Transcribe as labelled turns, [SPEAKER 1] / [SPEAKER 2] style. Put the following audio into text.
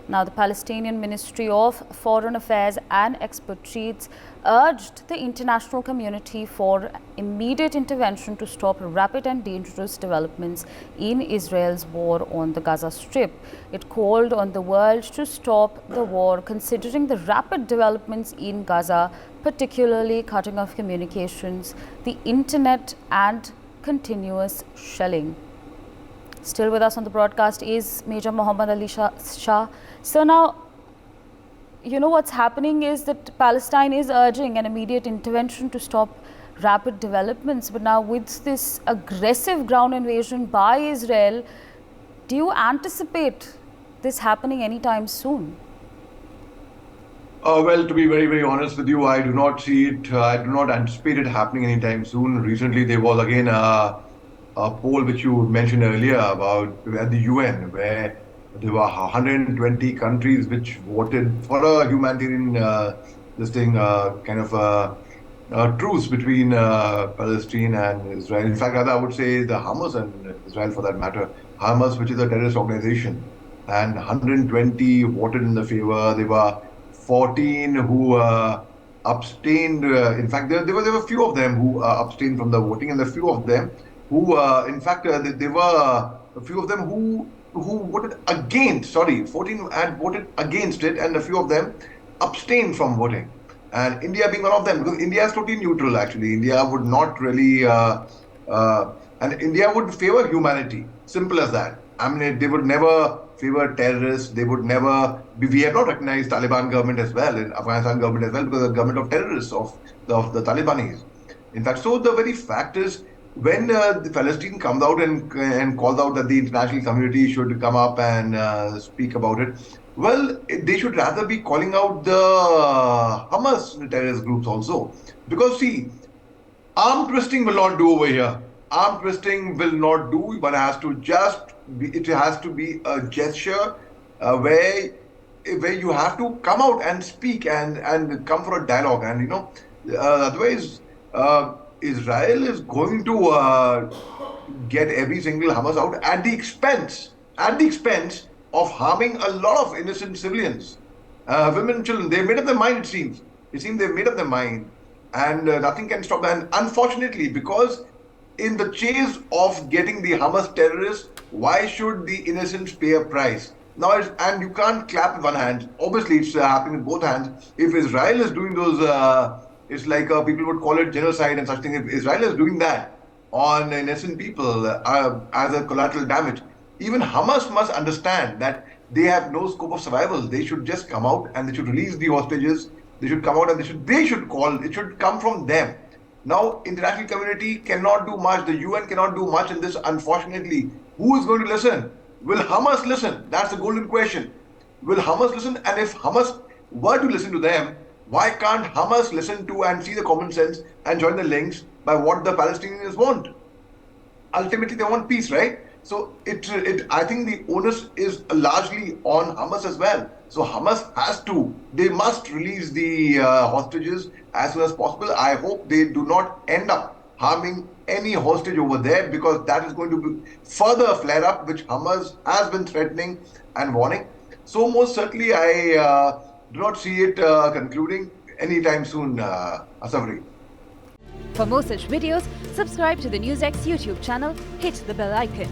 [SPEAKER 1] Now, the Palestinian Ministry of Foreign Affairs and experts urged the international community for immediate intervention to stop rapid and dangerous developments in Israel's war on the Gaza Strip. It called on the world to stop the war, considering the rapid developments in Gaza, particularly cutting off communications, the internet, and continuous shelling. Still with us on the broadcast is Major Muhammad Ali Shah. So now, you know what's happening is that Palestine is urging an immediate intervention to stop rapid developments. But now with this aggressive ground invasion by Israel, do you anticipate this happening anytime soon?
[SPEAKER 2] Well, to be very, very honest with you, I do not see it. I do not anticipate it happening anytime soon. Recently, there was again a poll which you mentioned earlier about at the UN, where there were 120 countries which voted for a humanitarian truce between Palestine and Israel. In fact, rather, I would say the Hamas and Israel, for that matter. Hamas, which is a terrorist organization, and 120 voted in the favor. There were 14 who abstained. In fact, there were a few of them who abstained from the voting, and a few of them who, there were a few of them who voted against. 14 had voted against it, and a few of them abstained from voting. And India being one of them, because India is totally neutral. Actually, India would not really, and India would favor humanity. Simple as that. I mean, they would never favor terrorists. They would never. We have not recognized Taliban government as well, in Afghanistan government as well, because the government of terrorists of the Talibanis. In fact, so the very fact is, when the Palestine comes out and calls out that the international community should come up and speak about it, well, they should rather be calling out the Hamas terrorist groups also. Because see, arm twisting will not do over here. Arm twisting will not do. One has to it has to be a gesture where you have to come out and speak and come for a dialogue. And otherwise, Israel is going to get every single Hamas out at the expense of harming a lot of innocent civilians, women, children. They've made up their mind. It seems they've made up their mind, and nothing can stop them. And unfortunately, because in the chase of getting the Hamas terrorists, why should the innocents pay a price? Now, and you can't clap with one hand. Obviously, it's happening with both hands. If Israel is doing those, it's like people would call it genocide and such things. If Israel is doing that on innocent people as a collateral damage, even Hamas must understand that they have no scope of survival. They should just come out and they should release the hostages. They should come out and they should call. It should come from them. Now, international community cannot do much. The UN cannot do much in this, unfortunately. Who is going to listen? Will Hamas listen? That's the golden question. Will Hamas listen? And if Hamas were to listen to them, why can't Hamas listen to and see the common sense and join the links by what the Palestinians want? Ultimately, they want peace, right? So I think the onus is largely on Hamas as well. So Hamas they must release the hostages as soon as possible. I hope they do not end up harming any hostage over there, because that is going to be further flare up, which Hamas has been threatening and warning. So most certainly, I do not see it concluding anytime soon, Asafri.
[SPEAKER 3] For more such videos, subscribe to the NewsX YouTube channel, hit the bell icon.